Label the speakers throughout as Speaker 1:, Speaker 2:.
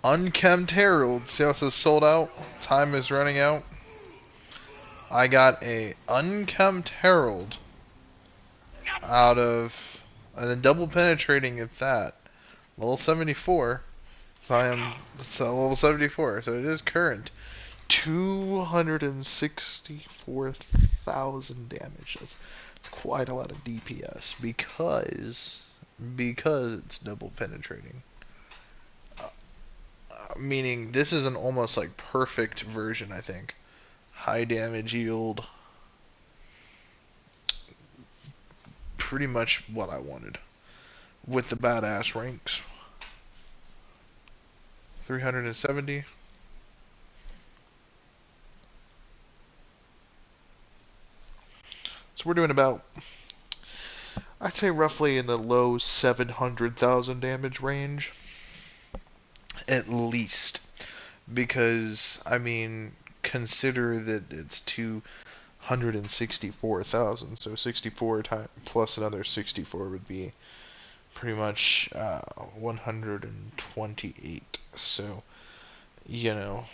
Speaker 1: Unkempt Herald. See how it says sold out? Time is running out. I got a Unkempt Herald out of and a double penetrating at that. Level 74. So I am level 74. So it is current. 264,000 damage. That's quite a lot of DPS because it's double penetrating. Meaning this is an almost like perfect version, I think. High damage yield, pretty much what I wanted with the badass ranks. 370. So we're doing about, I'd say roughly in the low 700,000 damage range, at least. Because, I mean, consider that it's 264,000, so 64 plus another 64 would be pretty much 128. So, you know,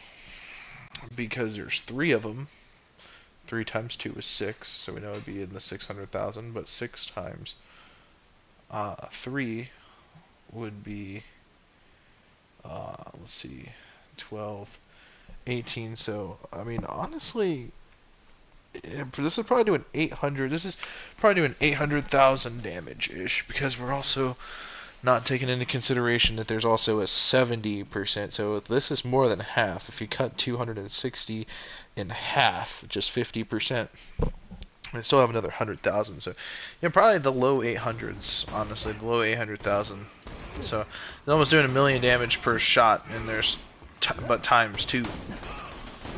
Speaker 1: because there's three of them, 3 times 2 is 6, so we know it'd be in the 600,000, but 6 times 3 would be, let's see, 12, 18, so, I mean, honestly, this is probably doing 800, this is probably doing 800,000 damage-ish, because we're also not taking into consideration that there's also a 70%, so this is more than half. If you cut 260 in half, just 50%, I still have another 100,000, so yeah, probably the low 800s, honestly, the low 800,000. So it's almost doing a million damage per shot, and there's but times 2.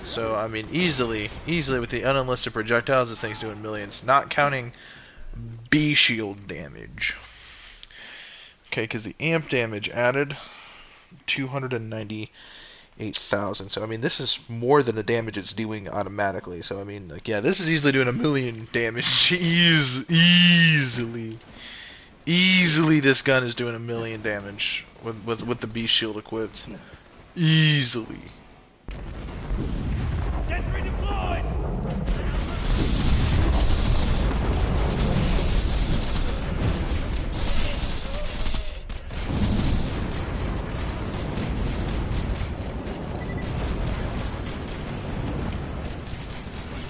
Speaker 1: So I mean, easily with the unenlisted projectiles, this thing's doing millions, not counting B shield damage. Okay, because the amp damage added 298,000. So I mean, this is more than the damage it's doing automatically. So I mean, like, yeah, this is easily doing a million damage. Easily. Easily, this gun is doing a million damage with the B shield equipped. Easily.
Speaker 2: Sentry deployed!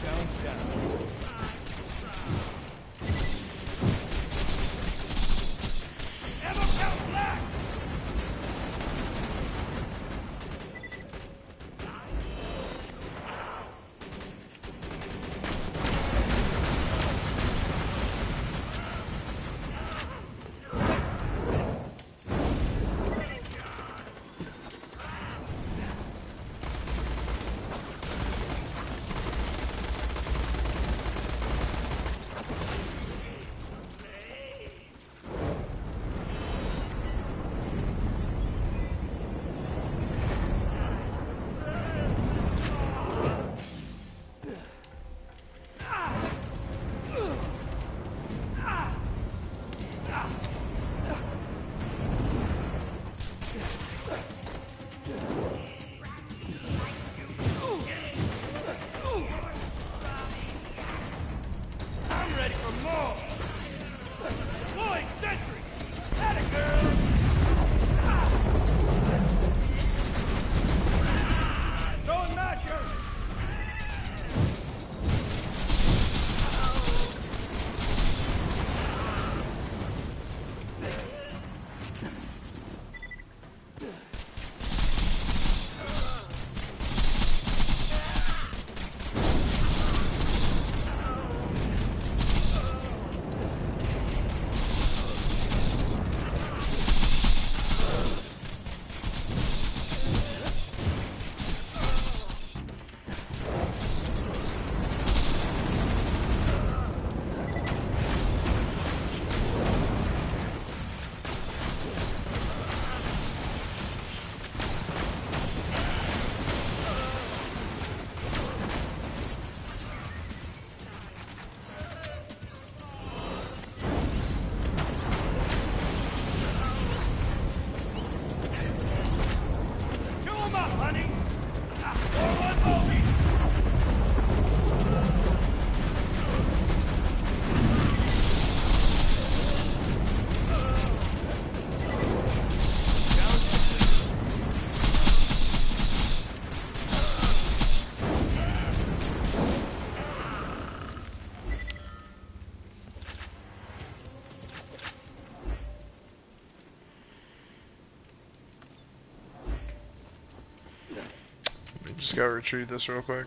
Speaker 2: Sounds down. Ammo count black!
Speaker 1: Just gotta retrieve this real quick.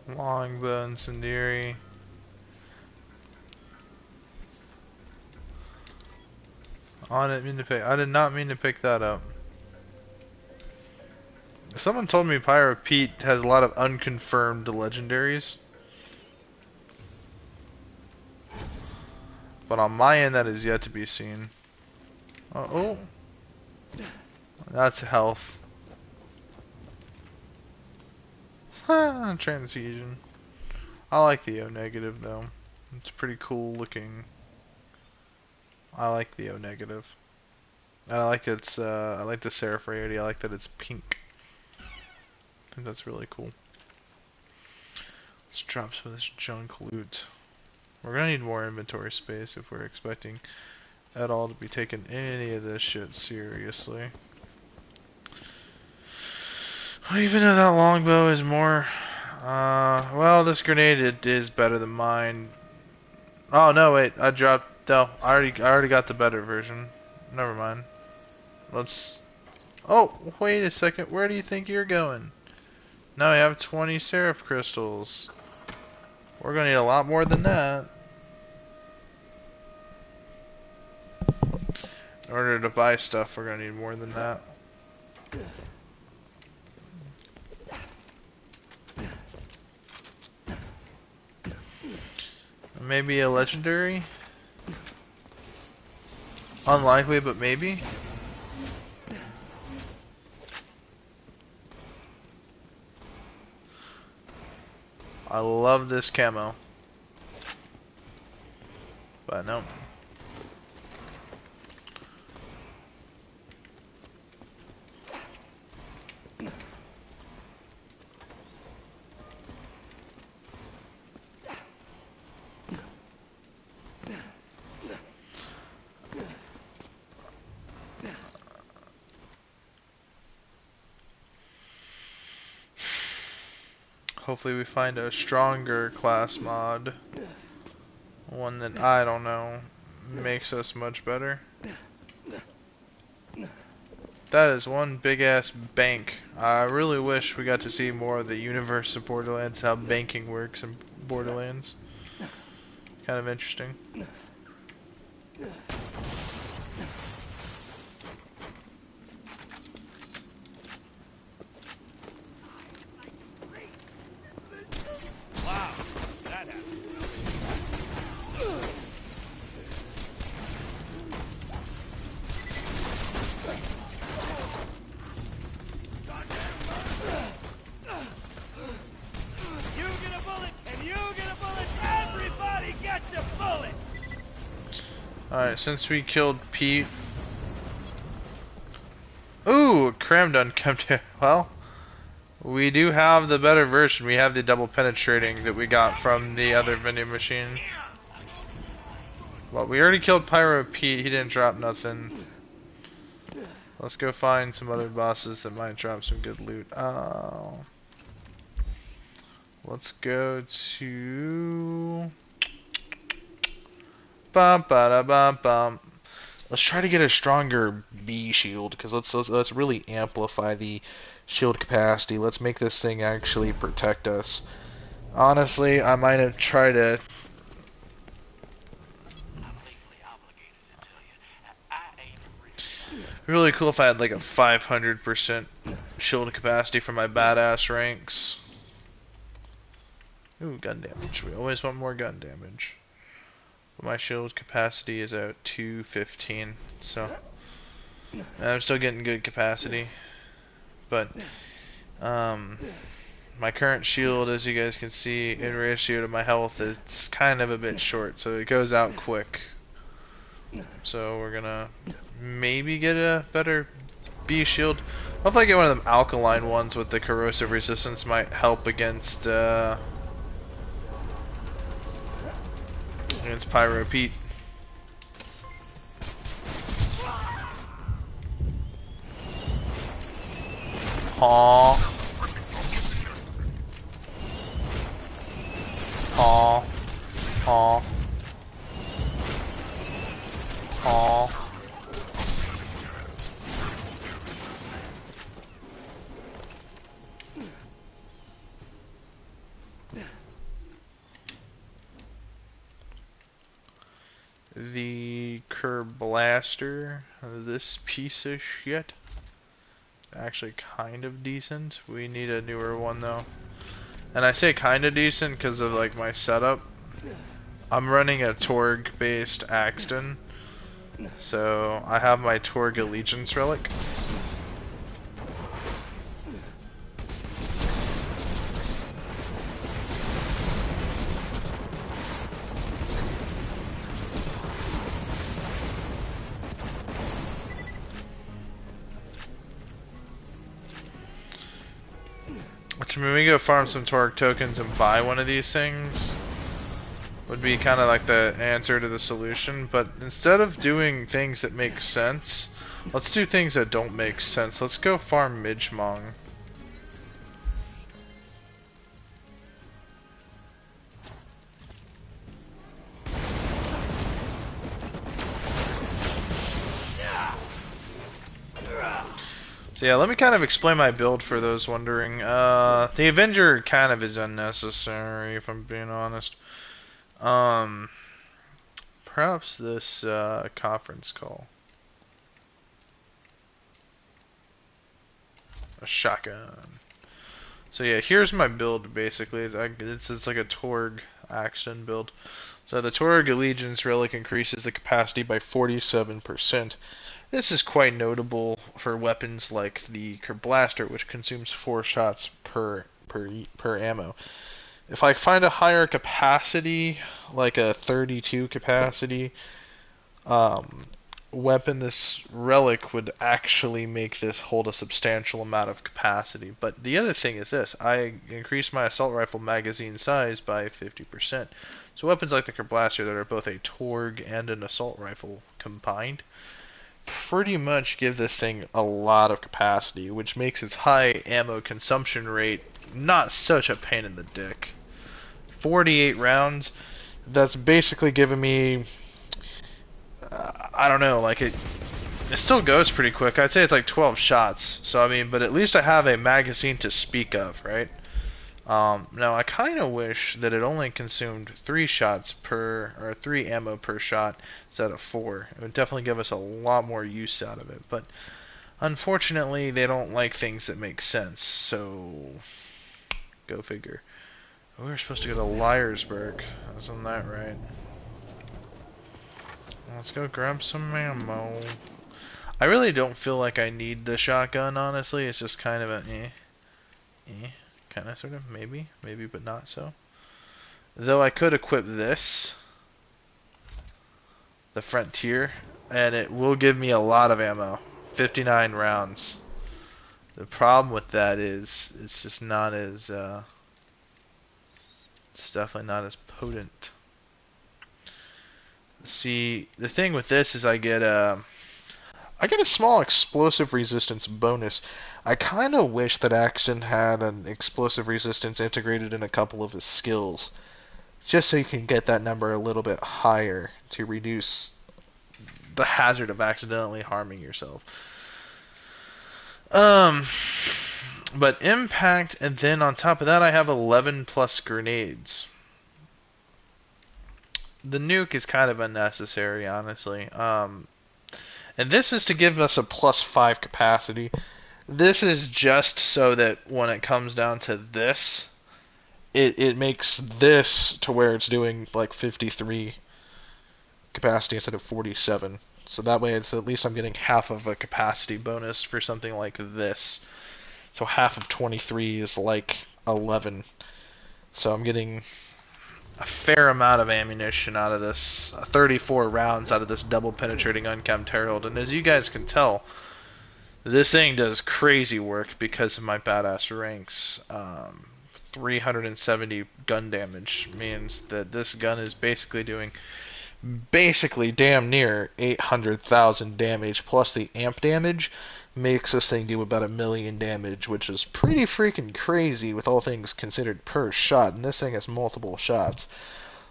Speaker 1: Longbow incendiary. I did not mean to pick that up. Someone told me Pyro Pete has a lot of unconfirmed legendaries. But on my end, that is yet to be seen. Oh. That's health. Transfusion. I like the O negative though. It's pretty cool looking. I like the O negative. And I like its I like the Seraph rarity. I like that it's pink. I think that's really cool. Let's drop some of this junk loot. We're gonna need more inventory space if we're expecting at all to be taking any of this shit seriously. Even though that longbow is more, well, this grenade is better than mine. Oh no, wait, I dropped. No, I already got the better version. Never mind. Let's. Oh, wait a second. Where do you think you're going? Now we have 20 Seraph crystals. We're gonna need a lot more than that. In order to buy stuff, we're gonna need more than that. Maybe a legendary? Unlikely, but maybe. I love this camo. But no. Hopefully we find a stronger class mod. One that, I don't know, makes us much better. That is one big ass bank. I really wish we got to see more of the universe of Borderlands, how banking works in Borderlands. Kind of interesting.
Speaker 2: Wow, that happened. You get a bullet, and you get a bullet. Everybody gets a bullet.
Speaker 1: Alright, since we killed Pete. Ooh, Cram done come to. Well, we do have the better version. We have the double penetrating that we got from the other vending machine. Well, we already killed Pyro Pete. He didn't drop nothing. Let's go find some other bosses that might drop some good loot. Oh. Let's go to. Bum ba da bum bum. Let's try to get a stronger B shield, because let's really amplify the shield capacity. Let's make this thing actually protect us. Honestly, I might have tried to. Really cool if I had like a 500% shield capacity for my badass ranks. Ooh, gun damage. We always want more gun damage. But my shield capacity is at 215, so I'm still getting good capacity. But my current shield, as you guys can see, in ratio to my health, it's kind of a bit short, so it goes out quick. So we're gonna maybe get a better B shield. Hopefully I get one of them alkaline ones with the corrosive resistance, might help against Pyro Pete. Paw. Paw. Paw. Paw. The Curb Blaster, this piece of shit, actually kind of decent. We need a newer one though. And I say kind of decent because of like my setup. I'm running a Torg based Axton, so I have my Torg Allegiance relic. Which, I mean, we go farm some Torque tokens and buy one of these things would be kind of like the answer to the solution. But instead of doing things that make sense, let's do things that don't make sense. Let's go farm Midgemong. So yeah, let me kind of explain my build for those wondering. The Avenger kind of is unnecessary, if I'm being honest. Perhaps this conference call. A shotgun. So yeah, here's my build basically. It's like a Torg Axton build. So the Torg Allegiance relic increases the capacity by 47%. This is quite notable for weapons like the Blaster, which consumes 4 shots per ammo. If I find a higher capacity, like a 32 capacity weapon, this relic would actually make this hold a substantial amount of capacity. But the other thing is this: I increased my assault rifle magazine size by 50%. So weapons like the Blaster that are both a Torg and an assault rifle combined pretty much give this thing a lot of capacity, which makes its high ammo consumption rate not such a pain in the dick. 48 rounds, that's basically giving me, I don't know, like it still goes pretty quick. I'd say it's like 12 shots. So I mean, but at least I have a magazine to speak of, right? Now I kind of wish that it only consumed 3 shots per, or 3 ammo per shot instead of 4. It would definitely give us a lot more use out of it, but unfortunately they don't like things that make sense, so go figure. We were supposed to go to Liarsburg, isn't that right? Let's go grab some ammo. I really don't feel like I need the shotgun, honestly. It's just kind of a kind of, sort of, maybe, but not so. Though I could equip this, the Frontier, and it will give me a lot of ammo. 59 rounds. The problem with that is, it's just not as, it's definitely not as potent. See, the thing with this is I get a small explosive resistance bonus. I kind of wish that Axton had an explosive resistance integrated in a couple of his skills, just so you can get that number a little bit higher to reduce the hazard of accidentally harming yourself. But impact, and then on top of that I have 11 plus grenades. The nuke is kind of unnecessary, honestly. And this is to give us a +5 capacity. This is just so that when it comes down to this, it makes this to where it's doing like 53 capacity instead of 47. So that way it's at least I'm getting half of a capacity bonus for something like this. So half of 23 is like 11. So I'm getting a fair amount of ammunition out of this, 34 rounds out of this double penetrating uncapped herald. And as you guys can tell, this thing does crazy work because of my badass ranks. 370 gun damage means that this gun is basically doing damn near 800,000 damage plus the amp damage. makes this thing do about 1,000,000 damage, which is pretty freaking crazy with all things considered per shot. And this thing has multiple shots.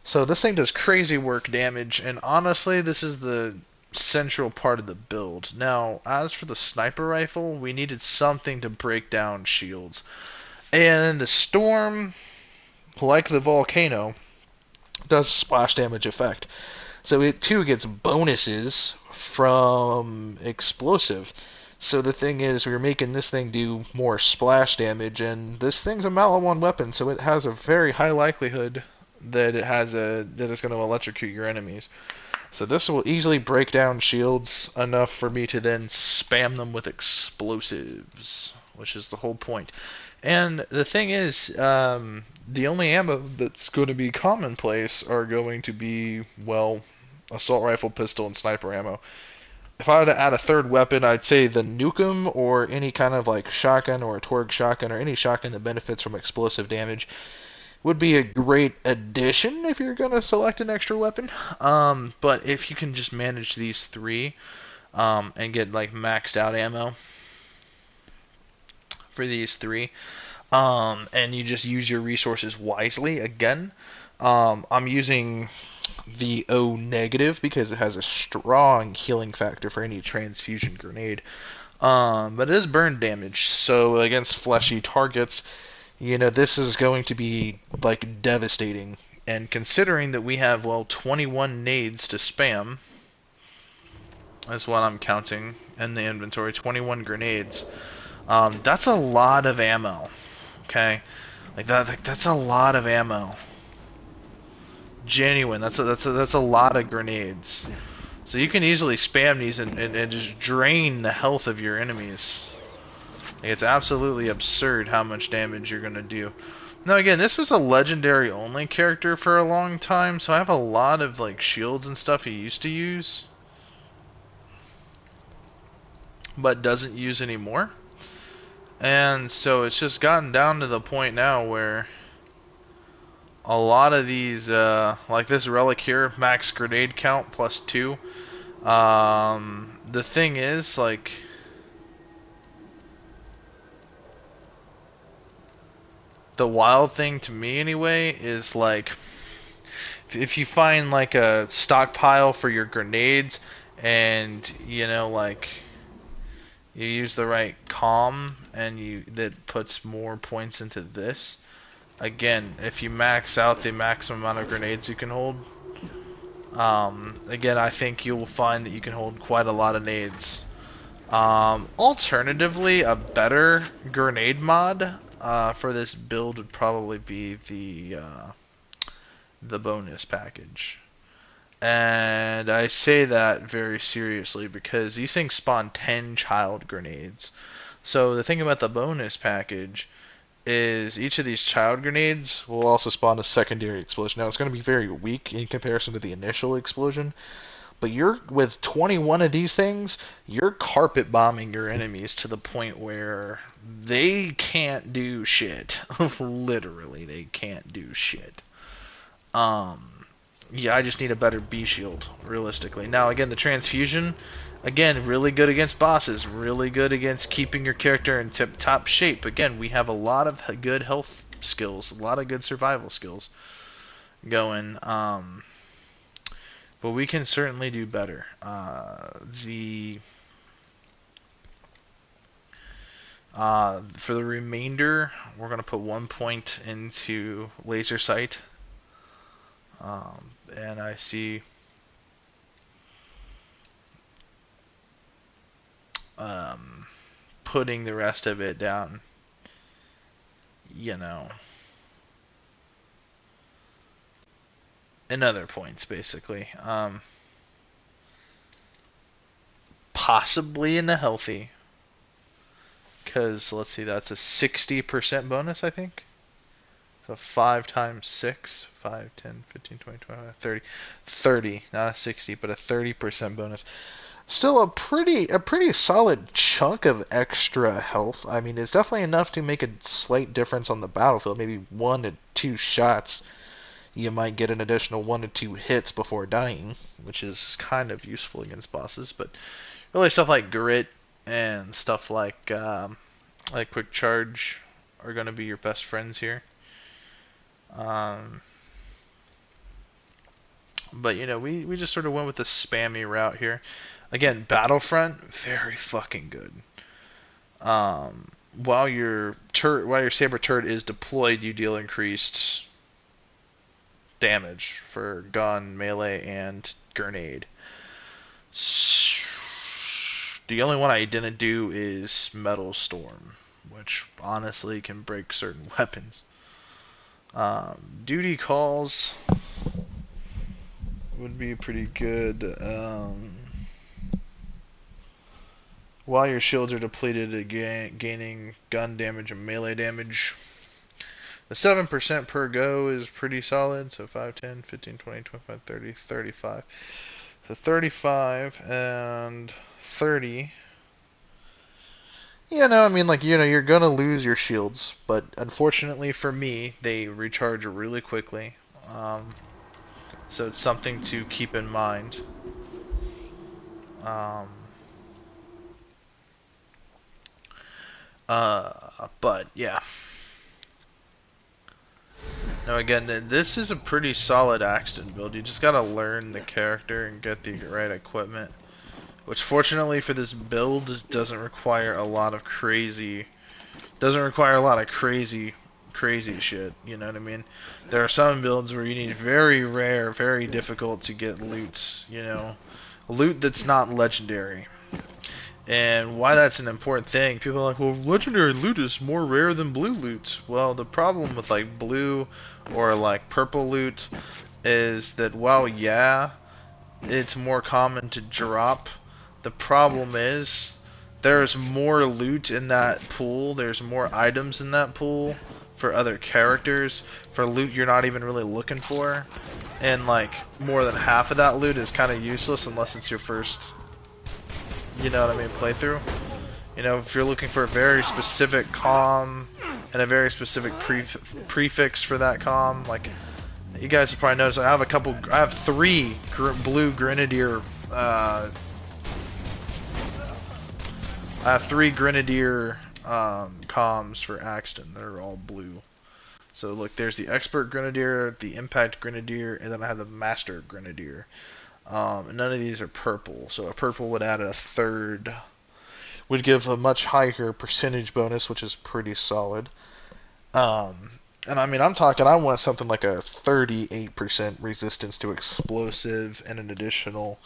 Speaker 1: So this thing does crazy work damage, and honestly, this is the central part of the build. Now, as for the sniper rifle, we needed something to break down shields. And the storm, like the volcano, does splash damage effect. So it too gets bonuses from explosive. So the thing is, we're making this thing do more splash damage, and this thing's a Malawan weapon, so it has a very high likelihood that it's going to electrocute your enemies. So this will easily break down shields enough for me to then spam them with explosives, which is the whole point. And the thing is, the only ammo that's going to be commonplace are going to be, well, assault rifle, pistol, and sniper ammo. If I were to add a third weapon, I'd say the Nukem or any kind of like shotgun or a Torg shotgun or any shotgun that benefits from explosive damage would be a great addition if you're going to select an extra weapon. But if you can just manage these three and get like maxed out ammo for these three, and you just use your resources wisely, again, I'm using the O negative because it has a strong healing factor for any transfusion grenade. But it is burn damage, so against fleshy targets, this is going to be like devastating. And considering that we have, well, 21 nades to spam, is what I'm counting in the inventory, 21 grenades. That's a lot of ammo. Okay, that's a lot of ammo. Genuine. That's a lot of grenades. So you can easily spam these and just drain the health of your enemies. Like, it's absolutely absurd how much damage you're gonna do. Now again, this was a legendary only character for a long time, so I have a lot of like shields and stuff he used to use, but doesn't use anymore. And so it's just gotten down to the point now where a lot of these, like this relic here, max grenade count plus 2. The thing is, like, the wild thing to me anyway is like, if you find like a stockpile for your grenades and like you use the right comm and that puts more points into this. Again, if you max out the maximum amount of grenades you can hold, again, I think you'll find that you can hold quite a lot of nades. Alternatively, a better grenade mod for this build would probably be the bonus package. And I say that very seriously because these things spawn 10 child grenades. So the thing about the bonus package is each of these child grenades will also spawn a secondary explosion. Now it's going to be very weak in comparison to the initial explosion, but with 21 of these things, you're carpet bombing your enemies to the point where they can't do shit. Literally, they can't do shit. Yeah, I just need a better B shield, realistically. Now, again, the transfusion, again, really good against bosses, really good against keeping your character in tip-top shape. Again, we have a lot of good health skills, a lot of good survival skills going, but we can certainly do better. For the remainder, we're going to put 1 point into laser sight. And I see putting the rest of it down, in other points, basically. Possibly in the healthy, because let's see, that's a 60% bonus, I think. So 5 times 6, 5, 10, 15, 20, 25, 30. 30, not a 60, but a 30% bonus. Still a pretty solid chunk of extra health. I mean, it's definitely enough to make a slight difference on the battlefield. Maybe 1 to 2 shots, you might get an additional 1 to 2 hits before dying, which is kind of useful against bosses. But really stuff like grit, and stuff like quick charge are going to be your best friends here. Um, but you know, we just sort of went with the spammy route here. Again, Battlefront, very fucking good. While your saber turret is deployed, you deal increased damage for gun, melee, and grenade. The only one I didn't do is Metal Storm, which honestly can break certain weapons. Duty calls would be pretty good. While your shields are depleted, gaining gun damage and melee damage. The 7% per go is pretty solid. So 5, 10, 15, 20, 25, 30, 35. So 35 and 30. You know, I mean, like, you know, you're gonna lose your shields, but unfortunately for me, they recharge really quickly. So it's something to keep in mind. Um, but yeah. Now again, this is a pretty solid Axton build. You just gotta learn the character and get the right equipment. Which fortunately for this build doesn't require a lot of crazy crazy shit, you know what I mean? There are some builds where you need very rare, very difficult to get loots, you know. Loot that's not legendary. And why that's an important thing, people are like, well, legendary loot is more rare than blue loot. Well, the problem with like blue or like purple loot is that while yeah, it's more common to drop, the problem is there's more loot in that pool, there's more items in that pool for other characters, for loot you're not even really looking for, and like more than half of that loot is kind of useless unless it's your first, you know what I mean, playthrough. You know, if you're looking for a very specific comm and a very specific prefix for that comm, like you guys have probably noticed, I have three blue grenadier. I have three grenadier comms for Axton. They're all blue. So look, there's the expert grenadier, the impact grenadier, and then I have the master grenadier. And none of these are purple, so a purple would add a third, would give a much higher percentage bonus, which is pretty solid. And I mean, I want something like a 38% resistance to explosive and an additional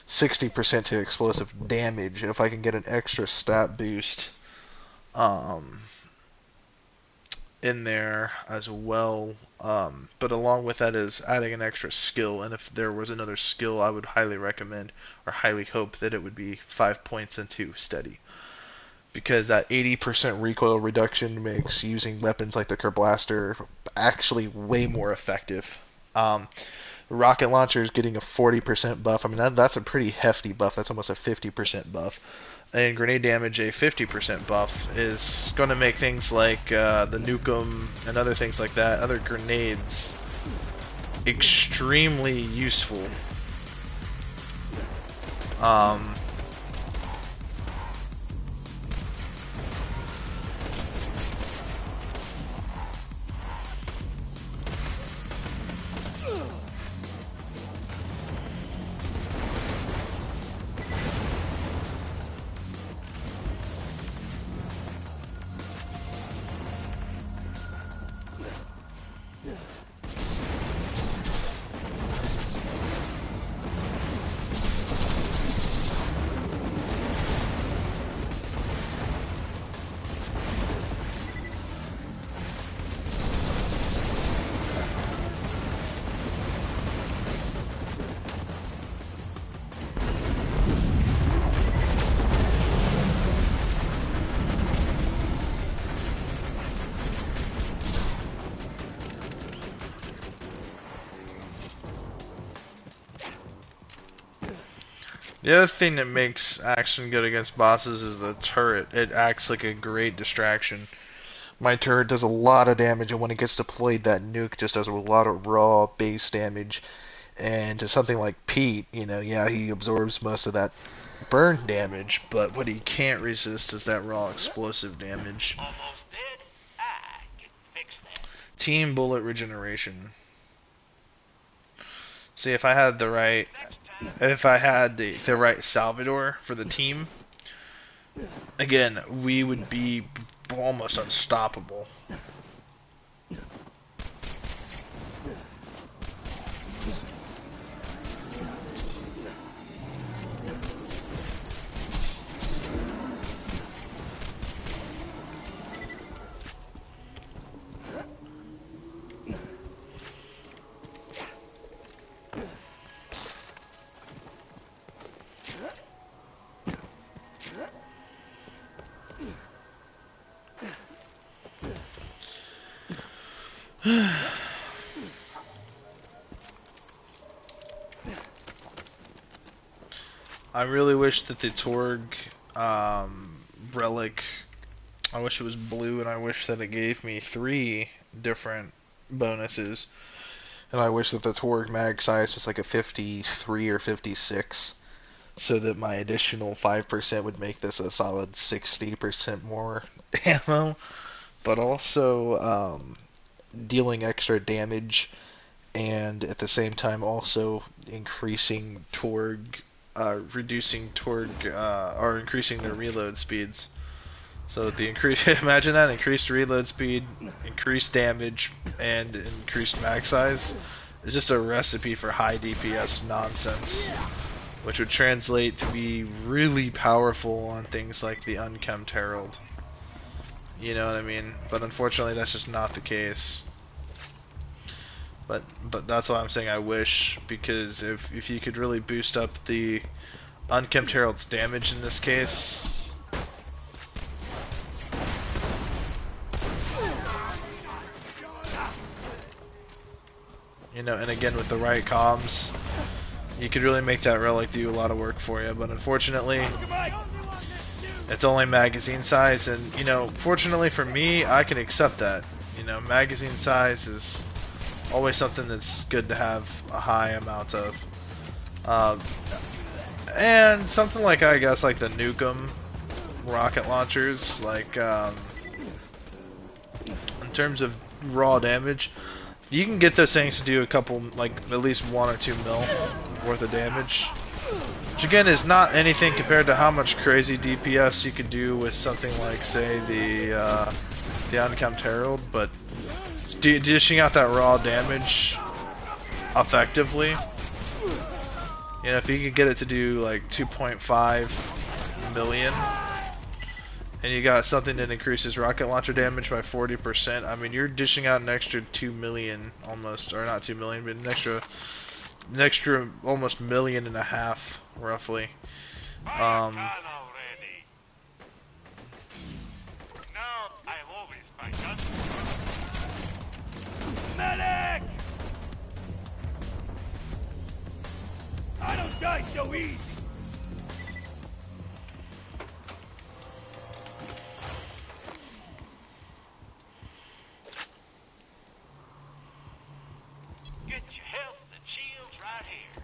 Speaker 1: 60% to explosive damage. And if I can get an extra stat boost in there as well. But along with that is adding an extra skill. And if there was another skill, I would highly recommend or highly hope that it would be 5 points into steady. Because that 80% recoil reduction makes using weapons like the Kerblaster actually way more effective. Rocket launcher is getting a 40% buff. I mean, that's a pretty hefty buff. That's almost a 50% buff. And grenade damage, a 50% buff, is going to make things like the Nukem and other things like that, other grenades, extremely useful. The other thing that makes Axton good against bosses is the turret. It acts like a great distraction. My turret does a lot of damage, and when it gets deployed, that nuke just does a lot of raw base damage. And to something like Pete, you know, yeah, he absorbs most of that burn damage, but what he can't resist is that raw explosive damage.
Speaker 2: Almost dead? I can fix that.
Speaker 1: Team bullet regeneration. See, if I had the right,
Speaker 2: Next time.
Speaker 1: if I had the right Salvador for the team, again, we would be almost unstoppable. I really wish that the Torg relic, I wish it was blue, and I wish that it gave me 3 different bonuses. And I wish that the Torg mag size was like a 53 or 56, so that my additional 5% would make this a solid 60% more ammo, but also dealing extra damage, and at the same time also increasing Torg, reducing Torg, or increasing their reload speeds. So that the increase, imagine that, increased reload speed, increased damage, and increased mag size is just a recipe for high DPS nonsense, which would translate to be really powerful on things like the Unkempt Herald. You know what I mean? But unfortunately, that's just not the case. But that's why I'm saying I wish, because if you could really boost up the Unkempt Herald's damage in this case. You know, and again with the right comms, you could really make that relic do a lot of work for you. But unfortunately, it's only magazine size, and you know, fortunately for me, I can accept that. You know, magazine size is always something that's good to have a high amount of. And something like, I guess, like the Nukem rocket launchers, like in terms of raw damage, you can get those things to do a couple, like at least 1 or 2 mil worth of damage, which again is not anything compared to how much crazy DPS you could do with something like, say, the Unkempt Herald, but dishing out that raw damage effectively, you know, if you could get it to do like 2.5 million, and you got something that increases rocket launcher damage by 40%, I mean, you're dishing out an extra 2 million almost, or not 2 million, but an extra almost 1.5 million, roughly.
Speaker 2: Medic! I don't die so easy. Get your health and shields right here.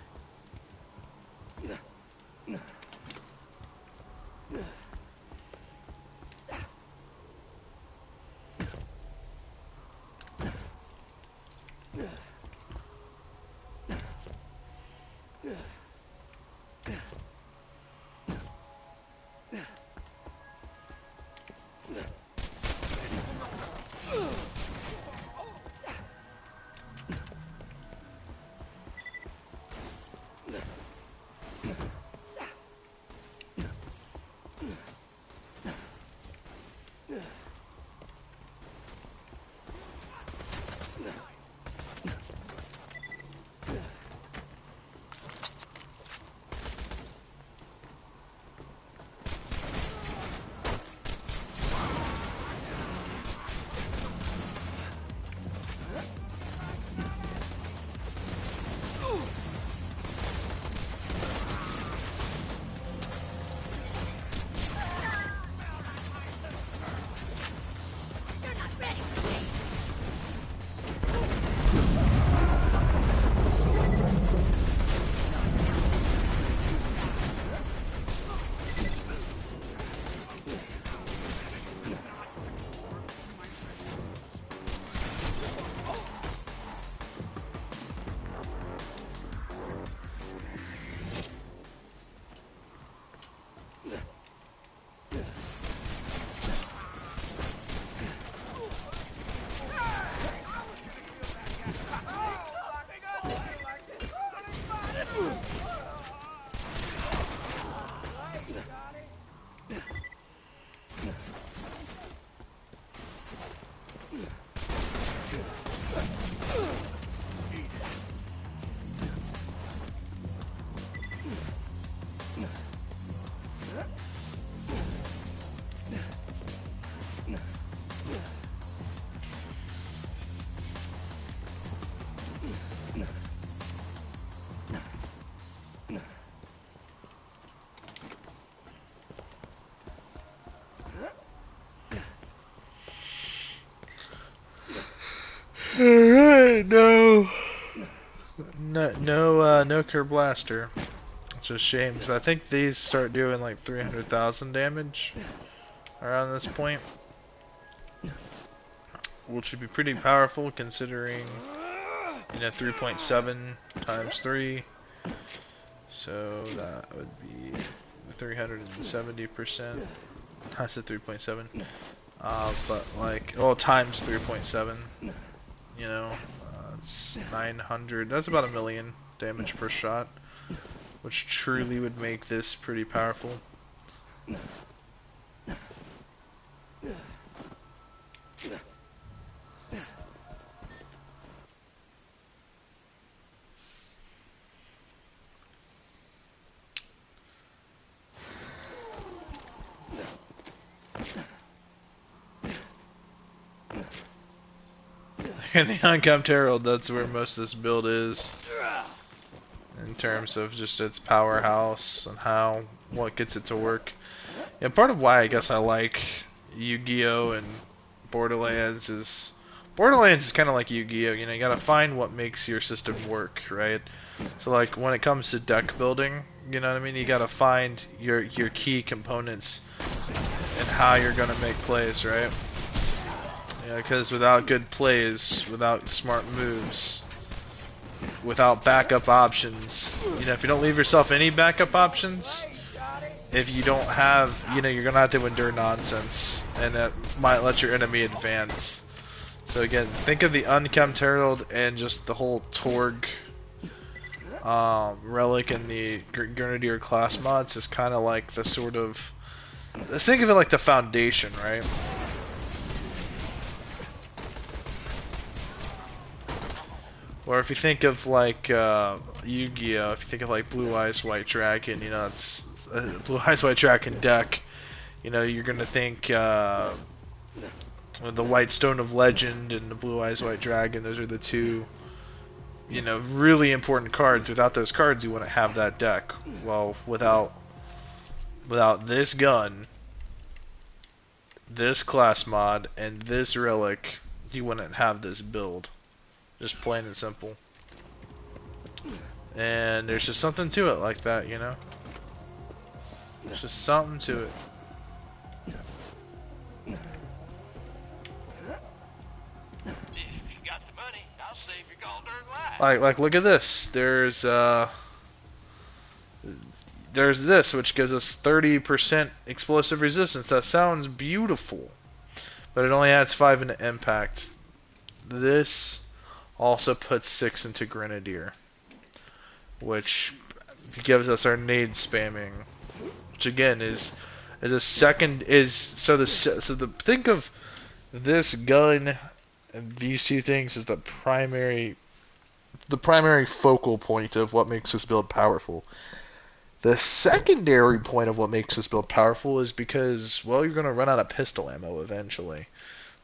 Speaker 1: no Kerr Blaster. Which is a shame, because I think these start doing like 300,000 damage around this point. Which would be pretty powerful considering, 3.7 times 3. So that would be 370%. I said 3.7. But like, well, times 3.7. It's 900. That's about 1,000,000 damage per shot, which truly would make this pretty powerful. In the Uncapped Herald, that's where most of this build is, in terms of just its powerhouse and what gets it to work. And part of why I guess I like Yu-Gi-Oh! And Borderlands is kind of like Yu-Gi-Oh! You gotta find what makes your system work, right? So like when it comes to deck building, you know what I mean? You gotta find your key components and how you're gonna make plays, right? Yeah, because without good plays, without smart moves, without backup options, if you don't leave yourself any backup options, if you don't have, you're gonna have to endure nonsense, and that might let your enemy advance. So again, think of the Uncapped Herald and just the whole Torg relic and the Grenadier class mods is kind of like the sort of, think of it like the foundation, right? Or if you think of like Yu-Gi-Oh, if you think of like Blue Eyes White Dragon, it's Blue Eyes White Dragon deck. You're gonna think the White Stone of Legend and the Blue Eyes White Dragon. Those are the two, really important cards. Without those cards, you wouldn't have that deck. Well, without this gun, this class mod, and this relic, you wouldn't have this build. Just plain and simple. And there's just something to it like that, There's just something to it.
Speaker 2: If you got the money, I'll save your gold-earned life.
Speaker 1: Like look at this. There's this, which gives us 30% explosive resistance. That sounds beautiful, but it only adds 5 into impact. This also puts 6 into Grenadier, which gives us our nade spamming, which again is a second think of this gun and these two things as the primary focal point of what makes this build powerful. The secondary point of what makes this build powerful is because, well, you're going to run out of pistol ammo eventually.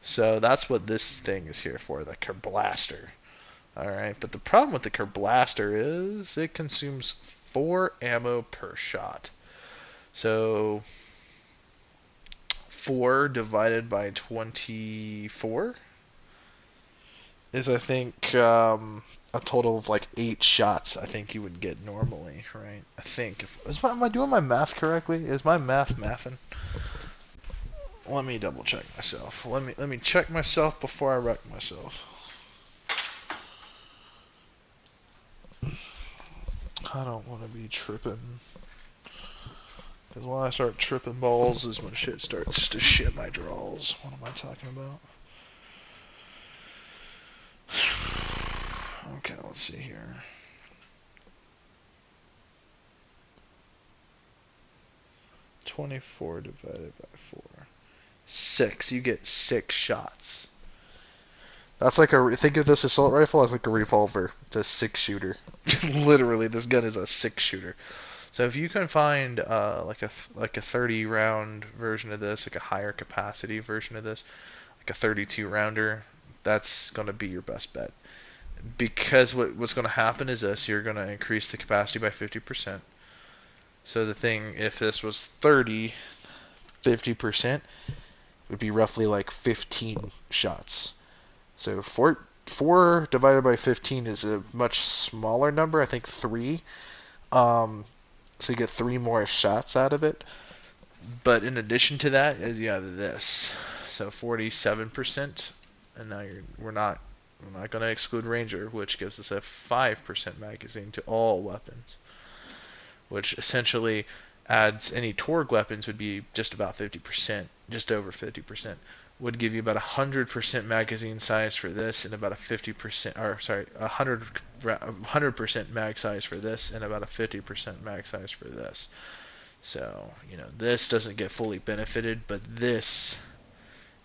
Speaker 1: So that's what this thing is here for, the Kerr Blaster. Alright, but the problem with the Kerr Blaster is it consumes 4 ammo per shot. So 4 divided by 24 is, I think, a total of like 8 shots I think you would get normally, right? I think. Am I doing my math correctly? Is my math mathin'? Let me double check myself. Let me check myself before I wreck myself. I don't want to be tripping. Because when I start tripping balls is when shit starts to shit my draws. What am I talking about? Okay, let's see here. $24 divided by 4. 6. You get 6 shots. That's like think of this assault rifle as like a revolver. It's a 6-shooter. Literally, this gun is a 6-shooter. So if you can find like a 30-round version of this, like a higher capacity version of this, like a 32-rounder, that's gonna be your best bet. Because what's gonna happen is this: you're gonna increase the capacity by 50%. So the thing, if this was 30, 50% would be roughly like 15 shots. So 4 divided by 15 is a much smaller number. I think 3. Um, so you get 3 more shots out of it. But in addition to that, is you have this. So 47%, and now we're not going to exclude Ranger, which gives us a 5% magazine to all weapons, which essentially adds any Torg weapons would be just about 50%, just over 50%. Would give you about 100% magazine size for this, and about a 50%, or sorry, 100% mag size for this, and about a 50% mag size for this. So, this doesn't get fully benefited, but this,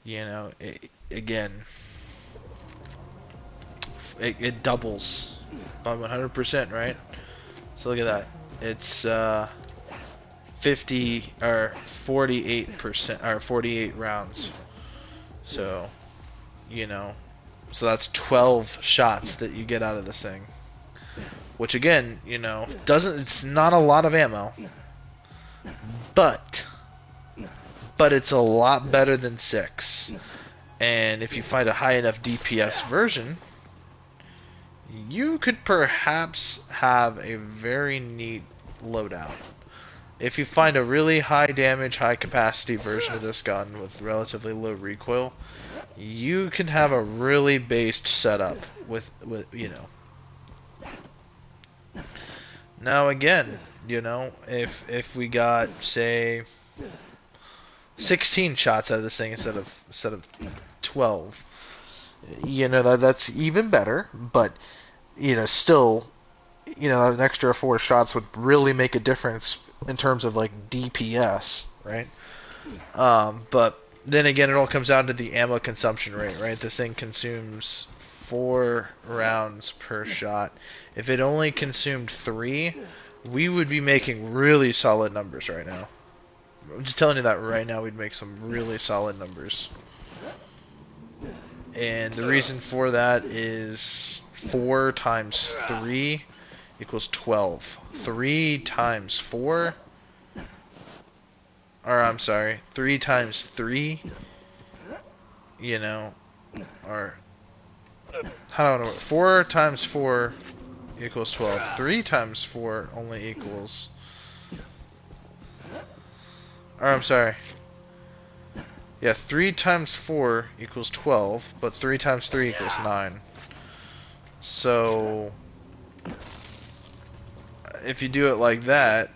Speaker 1: again, it doubles by 100%, right? So look at that. It's 50 or 48% or 48 rounds. So, so that's 12 shots that you get out of this thing. Which again, it's not a lot of ammo. But it's a lot better than 6. And if you find a high enough DPS version, you could perhaps have a very neat loadout. If you find a really high damage, high capacity version of this gun with relatively low recoil, you can have a really based setup with Now again, if we got, say, 16 shots out of this thing instead of 12, that's even better. But still, an extra 4 shots would really make a difference in terms of like DPS, right? But then again, it all comes down to the ammo consumption rate, right? This thing consumes 4 rounds per shot. If it only consumed 3, we would be making really solid numbers right now. I'm just telling you that right now, we'd make some really solid numbers. And the reason for that is 4 times 3 equals 12. 3 times 4, or I'm sorry, 3 times 3, or how do I know? 4 times 4 equals 12. 3 times 4 only equals, or I'm sorry. Yeah, 3 times 4 equals 12, but 3 times 3 equals 9. So, if you do it like that,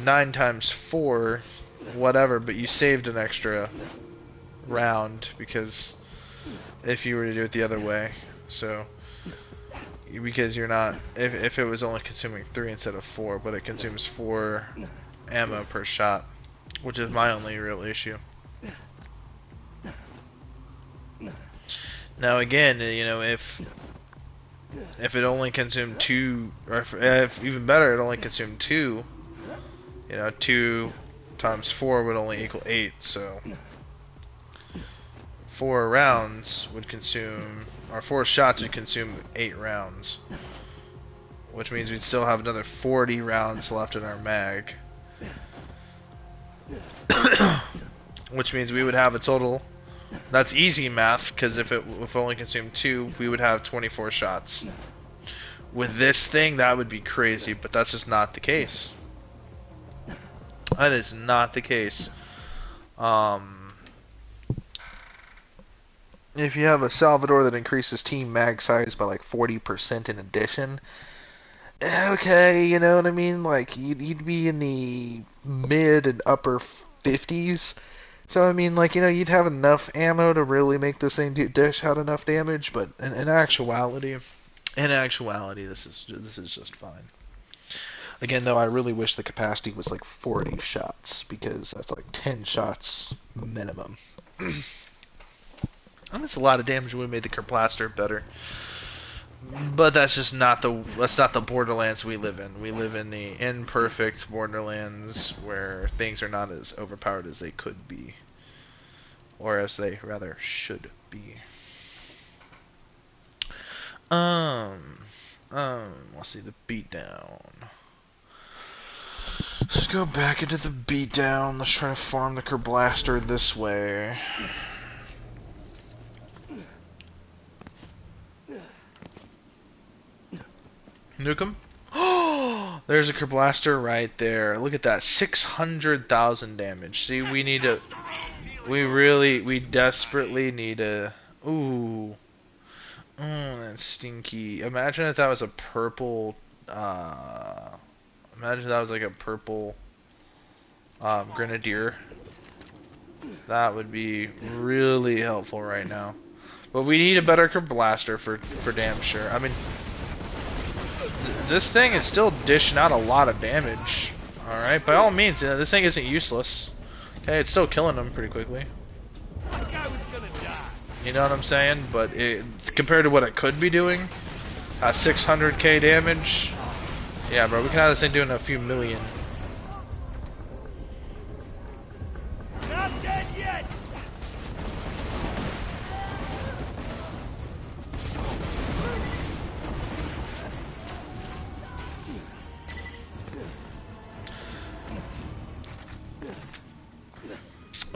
Speaker 1: 9 times 4, whatever, but you saved an extra round, because if you were to do it the other way, so, because you're not, if it was only consuming 3 instead of 4, but it consumes 4 ammo per shot, which is my only real issue. Now again, if it only consumed 2, or if even better, it only consumed 2, 2 times 4 would only equal 8, so 4 rounds would consume, or 4 shots would consume 8 rounds, which means we'd still have another 40 rounds left in our mag. Which means we would have a total, that's easy math, because if it only consumed 2, we would have 24 shots. With this thing, that would be crazy, but that's just not the case. That is not the case. If you have a Salvador that increases team mag size by like 40% in addition, okay, you know what I mean? Like, you'd be in the mid and upper 50s. So, I mean, like, you'd have enough ammo to really make this thing dish out enough damage, but in actuality, this is just fine. Again, though, I really wish the capacity was like 40 shots, because that's like 10 shots minimum. And that's a lot of damage. Would have made the Kerplaster better. But that's just not the Borderlands we live in. We live in the imperfect Borderlands where things are not as overpowered as they could be. Or as they rather should be. Let's see, the beatdown. Let's go back into the beatdown. Let's try to farm the Kerblaster this way. Nuke him. Oh, there's a Kerblaster right there. Look at that, 600,000 damage. See, we need to. We desperately need a. Ooh. Oh, that's stinky. Imagine if that was a purple. Imagine if that was like a purple Grenadier. That would be really helpful right now. But we need a better Blaster for damn sure. I mean, this thing is still dishing out a lot of damage. Alright, by all means, this thing isn't useless. Okay, it's still killing them pretty quickly.
Speaker 2: That guy was gonna die.
Speaker 1: You know what I'm saying? But compared to what it could be doing, 600k damage. Yeah, bro, we can have this thing doing a few million.
Speaker 2: Not dead yet.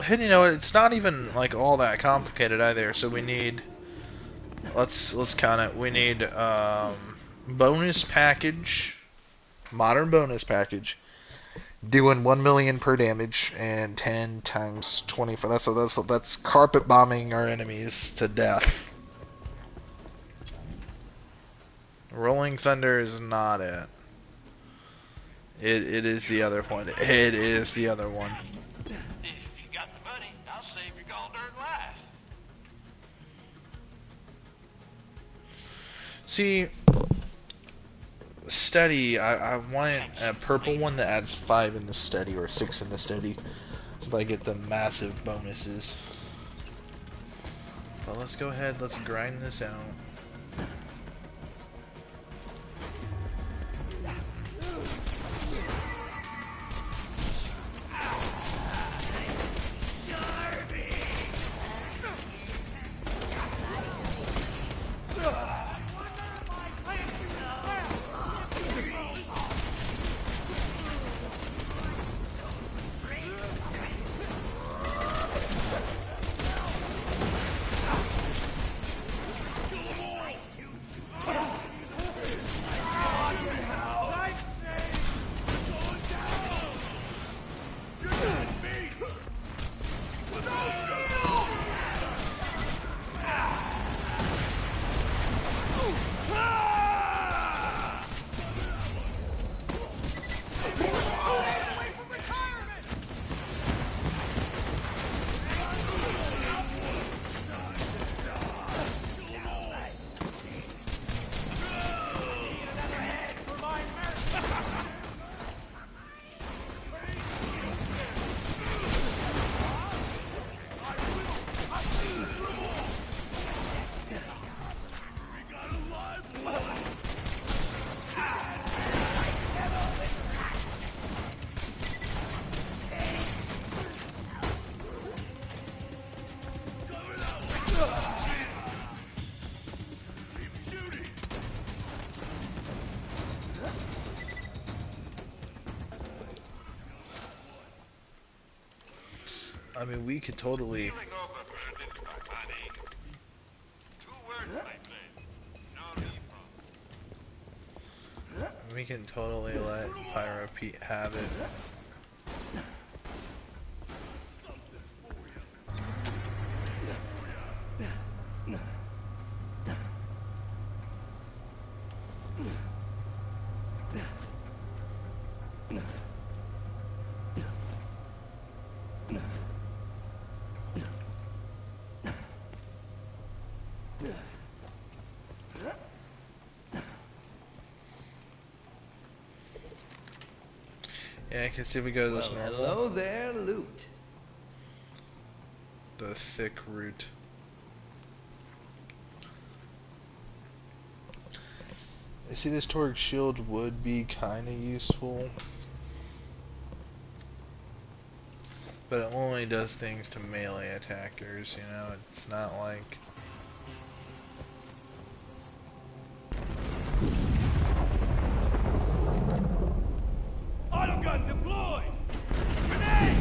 Speaker 1: And you know, it's not even like all that complicated either. So we need, let's count it. We need bonus package, modern bonus package, doing 1 million per damage and 10 times 24. That's carpet bombing our enemies to death. Rolling Thunder is not it. It is the other one. It is the other one. See, steady, I want a purple one that adds 5 in the steady or 6 in the steady so that I get the massive bonuses. But let's go ahead, let's grind this out. I mean, we could totally. We can totally let Pyro Pete have it. Yeah, I can see if we go to this normal.
Speaker 2: Hello there, loot.
Speaker 1: The thick root. I see this Torque Shield would be kind of useful, but it only does things to melee attackers, you know, it's not like...
Speaker 2: Autogun deployed! Grenade!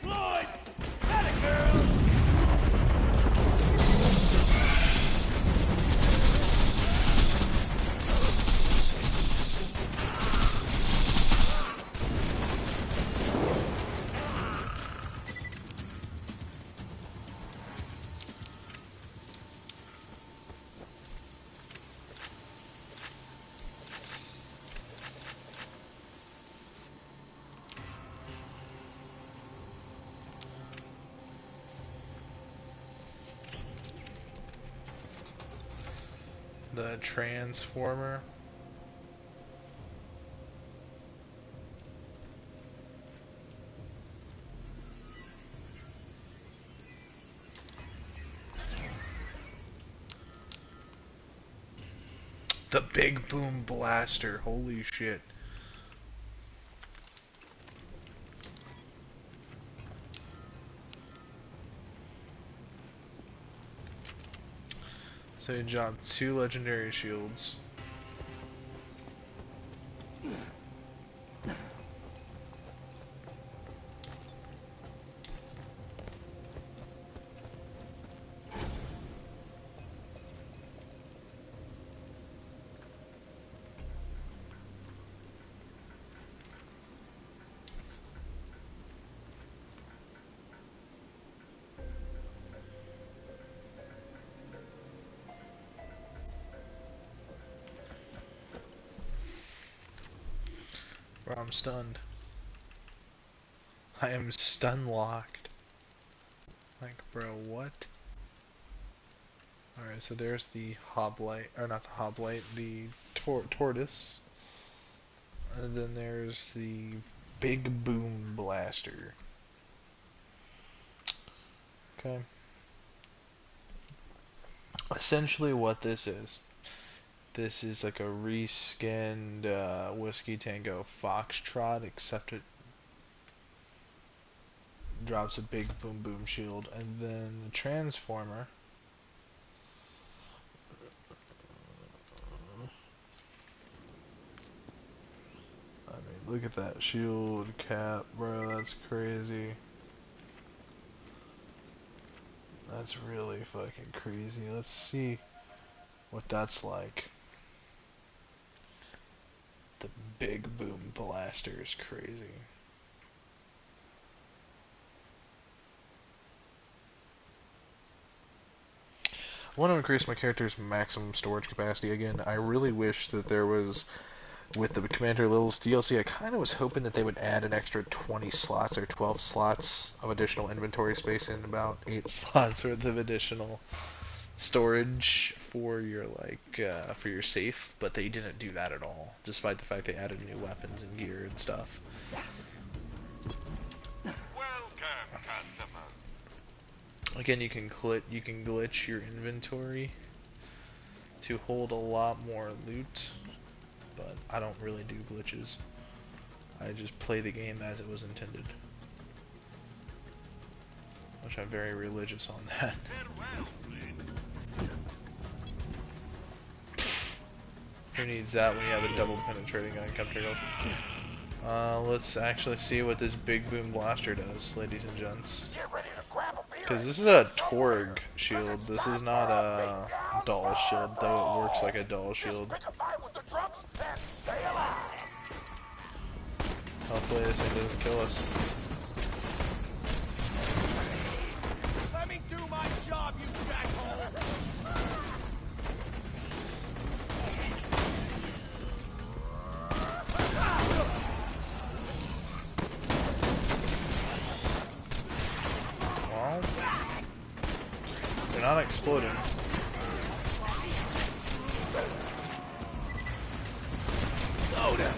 Speaker 2: deployed! Atta girl!
Speaker 1: The transformer. The big boom blaster. Holy shit. So you dropped 2 legendary shields. Bro, I'm stunned. I am stun locked. Like, bro, what? Alright, so there's the hoplite, or not the hoplite, the tortoise. And then there's the big boom blaster. Okay. Essentially what this is like a reskinned Whiskey Tango Foxtrot, except it drops a big boom boom shield. And then the transformer, I mean, look at that shield cap, bro, that's crazy. That's really fucking crazy. Let's see what that's like. The big boom blaster is crazy. I want to increase my character's maximum storage capacity again. I really wish that there was, with the Commander Lil's DLC, I kind of was hoping that they would add an extra 20 slots or 12 slots of additional inventory space and about 8 slots worth of additional storage for your for your safe, but they didn't do that at all, despite the fact they added new weapons and gear and stuff.
Speaker 2: Welcome, customer.
Speaker 1: Again, you can glitch your inventory to hold a lot more loot, but I don't really do glitches. I just play the game as it was intended, which I'm very religious on that. Who needs that when you have a double penetrating gun? Come take off. Let's actually see what this big boom blaster does, ladies and gents. Because this is a Torg shield. This is not a dull shield, though it works like a dull shield. Hopefully this thing doesn't kill us.
Speaker 2: Let me do my job, you jackhole!
Speaker 1: Well, they're not exploding. Oh, down.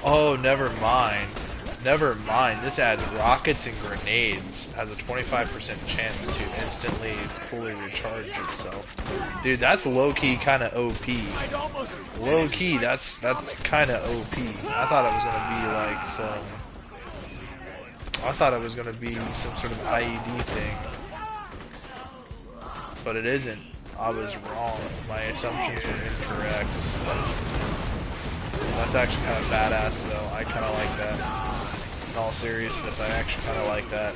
Speaker 1: Oh, never mind. Never mind. This adds rockets and grenades. Has a 25% chance to instantly fully recharge itself. Dude, that's low-key kind of OP. Low-key, that's kind of OP. I thought it was gonna be like some I thought it was going to be some sort of IED thing, but it isn't. I was wrong. My assumptions were incorrect. That's actually kind of badass, though. I kind of like that. In all seriousness, I actually kind of like that.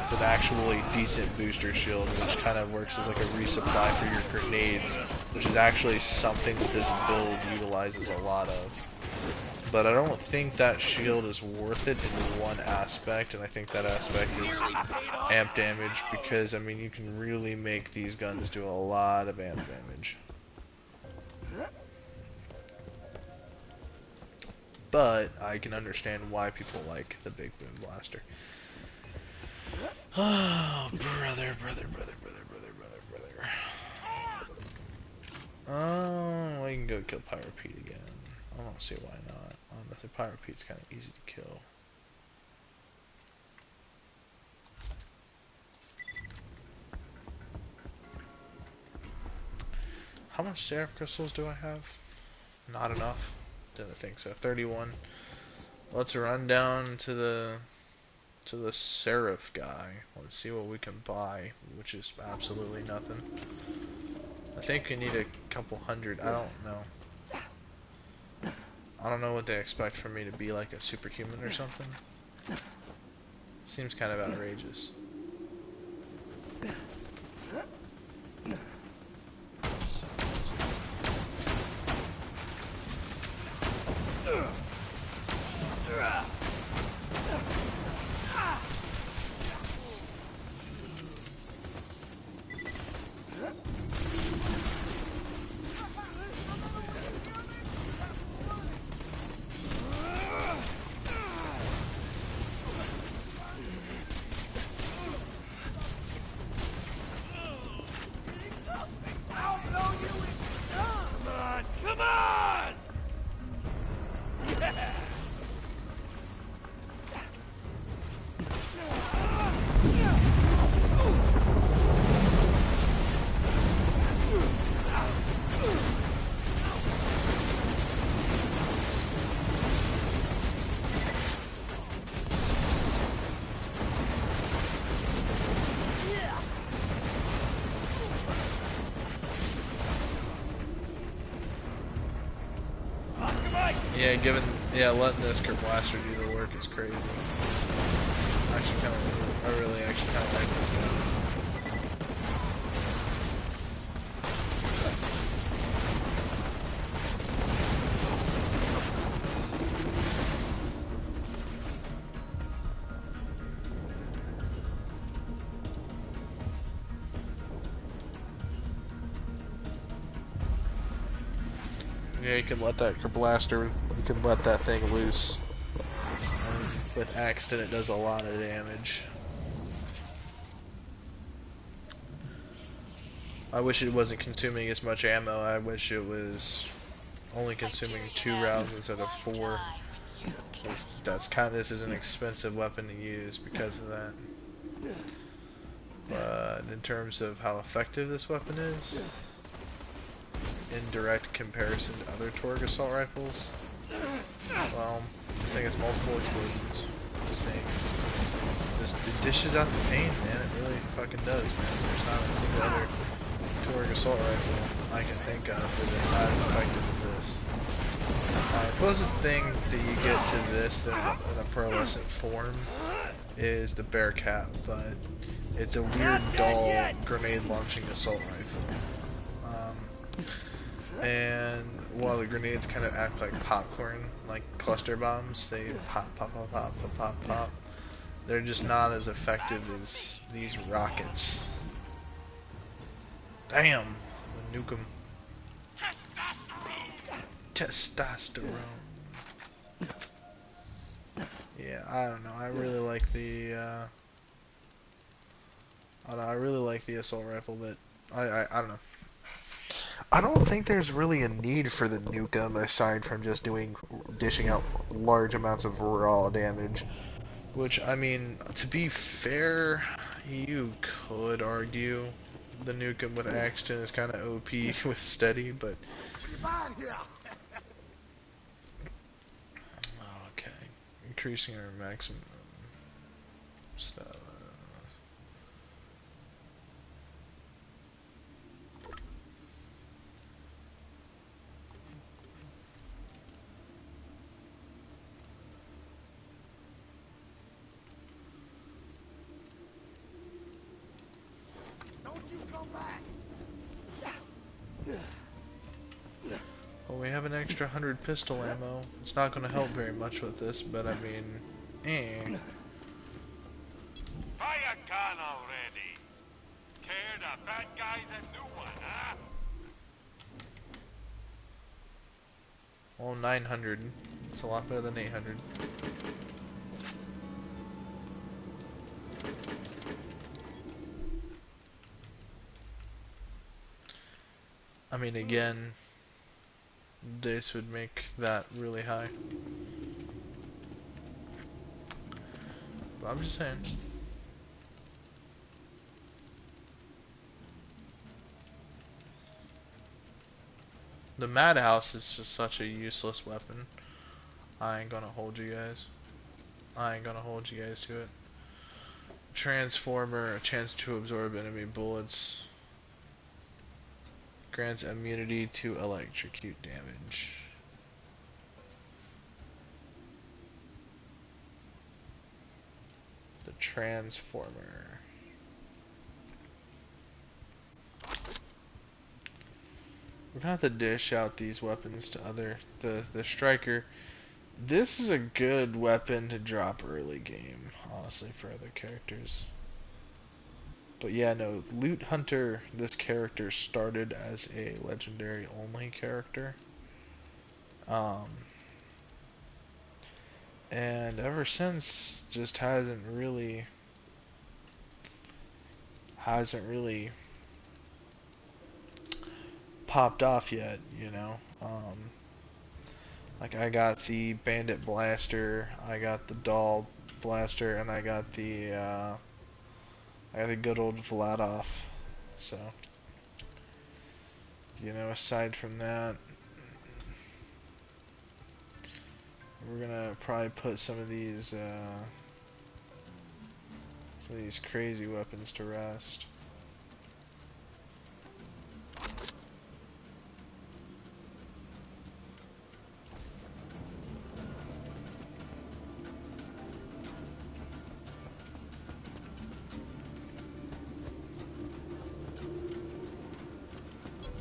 Speaker 1: It's an actually decent booster shield, which kind of works as like a resupply for your grenades, which is actually something that this build utilizes a lot of. But I don't think that shield is worth it in one aspect, and I think that aspect is amp damage, because I mean you can really make these guns do a lot of amp damage. But I can understand why people like the big boom blaster. Oh, brother. Oh, we can go kill Pyro Pete again. I don't see why not. Honestly, Pyro Pete's kind of easy to kill. How much Seraph Crystals do I have? Not enough. Didn't think so. 31. Let's run down to the Seraph guy. Let's see what we can buy, which is absolutely nothing. I think we need a couple hundred. I don't know. I don't know what they expect from me to be, like a superhuman or something. Seems kind of outrageous.
Speaker 2: Come on! Yeah!
Speaker 1: Yeah, letting this Blaster do the work is crazy. I really actually kind of like this guy. Yeah, you can let that blaster, you can let that thing loose. With Axton, it does a lot of damage. I wish it wasn't consuming as much ammo. I wish it was only consuming 2 rounds instead of 4. This is an expensive weapon to use because of that. But in terms of how effective this weapon is, in direct comparison to other Torgue assault rifles, well, this thing has multiple explosions. This thing it dishes out the pain, man. It really fucking does, man. There's not a single other Torgue assault rifle I can think of that is not as effective as this. The closest thing that you get to this in a pearlescent form is the Bearcat, but it's a weird, dull grenade launching assault rifle. And while the grenades kind of act like popcorn, like cluster bombs, they pop, pop, pop, pop, pop, pop, pop. They're just not as effective as these rockets. Damn! The nuke 'em. Testosterone. Yeah, I don't know. I really like the. I don't know, I really like the assault rifle. That I don't know. I don't think there's really a need for the nukem aside from just dishing out large amounts of raw damage. Which, I mean, to be fair, you could argue the nukem with Axton is kind of OP with steady, but okay, increasing our maximum stuff.
Speaker 2: Don't you come back!
Speaker 1: Well, we have an extra 100 pistol ammo. It's not going to help very much with this, but I mean,
Speaker 2: Fire gun already! Tear the bad guys a new one, huh?
Speaker 1: Well, 900. It's a lot better than 800. I mean, again, this would make that really high. But I'm just saying. The Madhouse is just such a useless weapon. I ain't gonna hold you guys. I ain't gonna hold you guys to it. Transformer, a chance to absorb enemy bullets. Grants immunity to electrocute damage. The Transformer. We're gonna have to dish out these weapons to the Striker. This is a good weapon to drop early game, honestly, for other characters. But yeah, no, Loot Hunter, this character started as a legendary only character. And ever since just hasn't really popped off yet, you know. Like I got the Bandit Blaster, I got the Doll Blaster, and I got the good old Vladoff. So, you know, aside from that, we're gonna probably put some of these crazy weapons to rest.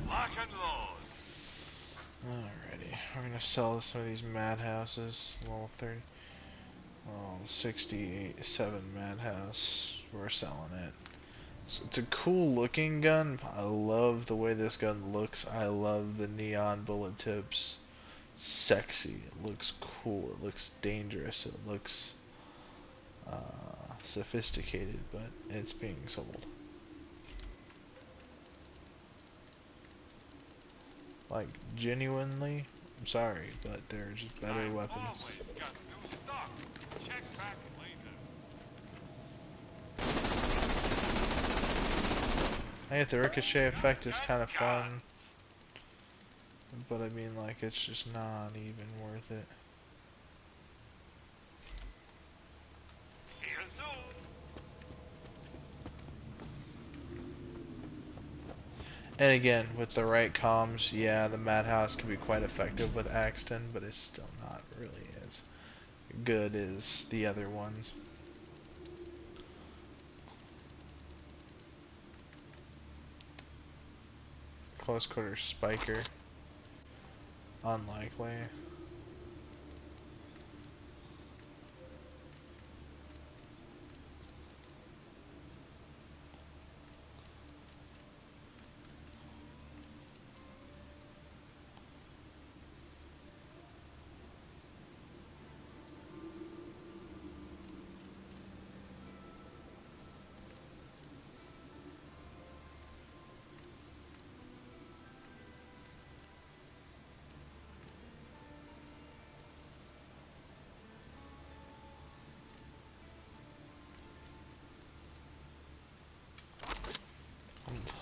Speaker 2: Lock and load.
Speaker 1: Alrighty, we're gonna sell some of these madhouses. Level 30. Well, 67 madhouse. We're selling it. So it's a cool looking gun. I love the way this gun looks. I love the neon bullet tips. It's sexy. It looks cool. It looks dangerous. It looks sophisticated, but it's being sold. Like, genuinely, I'm sorry, but there are just better
Speaker 2: I've
Speaker 1: weapons.
Speaker 2: always got new stock. Check back later.
Speaker 1: I get the ricochet effect is kind of fun, but I mean, like, it's just not even worth it.
Speaker 2: See you soon.
Speaker 1: And again, with the right comms, yeah, the Madhouse can be quite effective with Axton, but it's still not really as good as the other ones. Close quarter Spiker. Unlikely.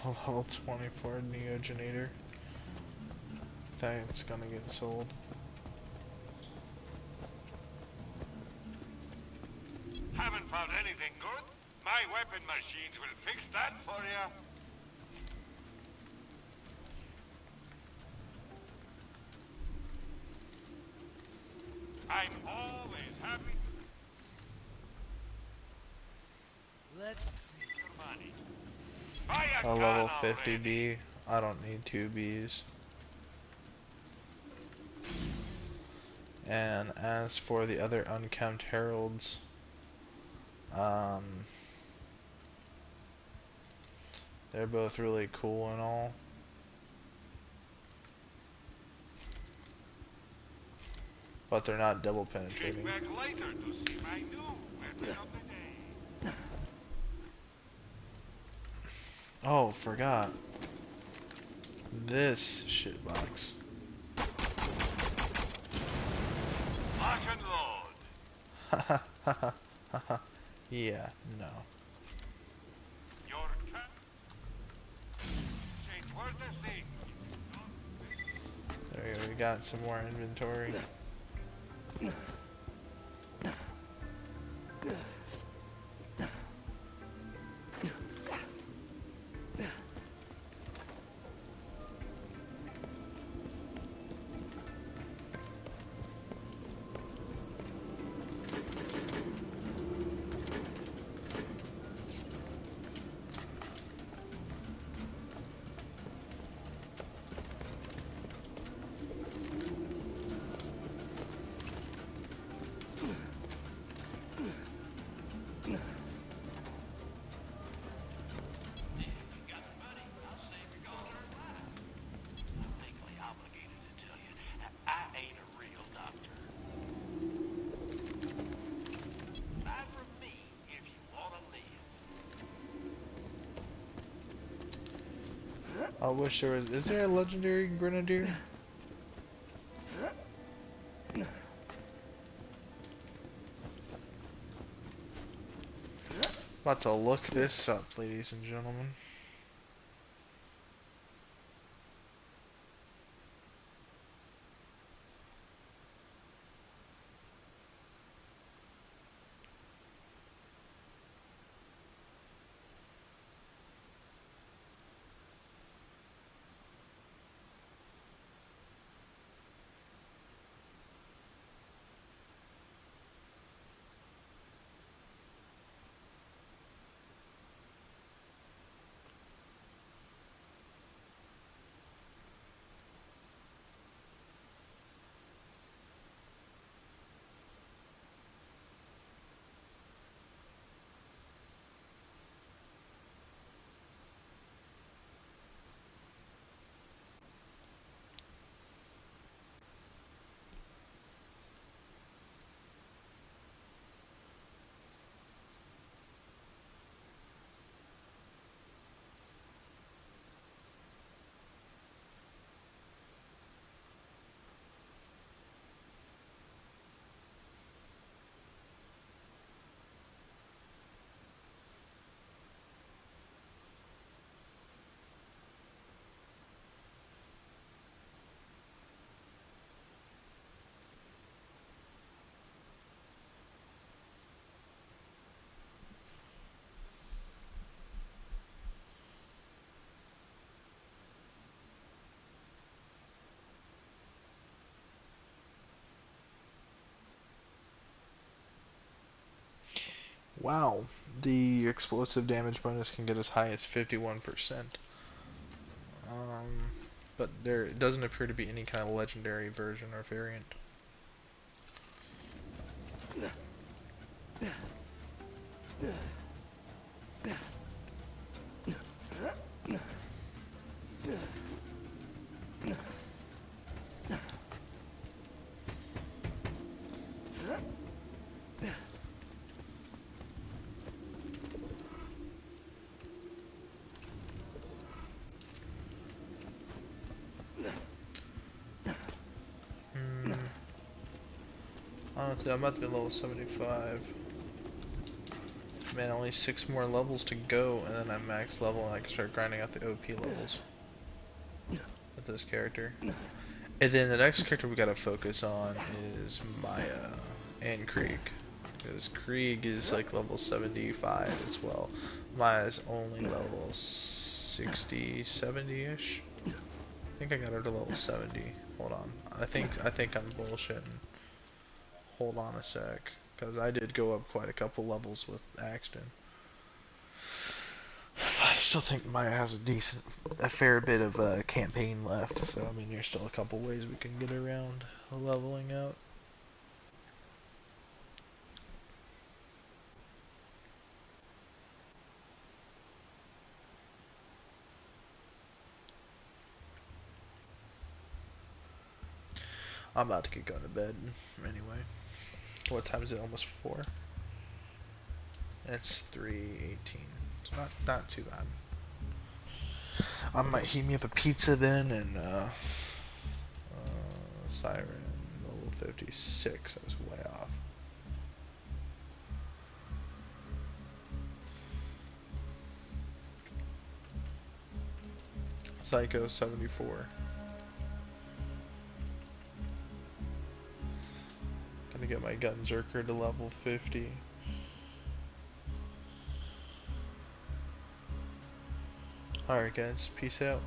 Speaker 1: Level 24 Neogenator. That's gonna get sold.
Speaker 3: Haven't found anything good? My weapon machines will fix that for you. I'm always happy to
Speaker 2: Let's see.
Speaker 3: your money. Buy a
Speaker 1: A
Speaker 3: gun
Speaker 1: level 50
Speaker 3: already.
Speaker 1: B. I don't need 2 Bs. And as for the other unkempt heralds, um, they're both really cool and all, but they're not double
Speaker 3: Check
Speaker 1: penetrating.
Speaker 3: back later to see my new weapon of the day.
Speaker 1: Oh, forgot. This shitbox.
Speaker 3: Lock and load.
Speaker 1: Haha, haha, haha. Yeah, no.
Speaker 3: Your cat ain't worth a thing.
Speaker 1: There we go, we got some more inventory. I wish there was. Is there a legendary grenadier? About to look this up, ladies and gentlemen. Wow, the explosive damage bonus can get as high as 51%. But there doesn't appear to be any kind of legendary version or variant. Honestly, I'm about to be level 75. Man, only 6 more levels to go, and then I'm max level, and I can start grinding out the OP levels with this character. And then the next character we gotta focus on is Maya and Krieg. Because Krieg is like level 75 as well. Mine is only level 60, 70-ish. I think I got her to level 70. Hold on. I think I'm bullshitting. Hold on a sec. Because I did go up quite a couple levels with Axton. I still think Maya has a fair bit of campaign left. So, I mean, there's still a couple ways we can get around leveling out. I'm about to get going to bed anyway. What time is it? Almost 4? It's 3:18. It's not too bad. I might heat me up a pizza then and Siren level 56. I was way off. Psycho 74. Gonna get my Gunzerker to level 50. Alright guys, peace out.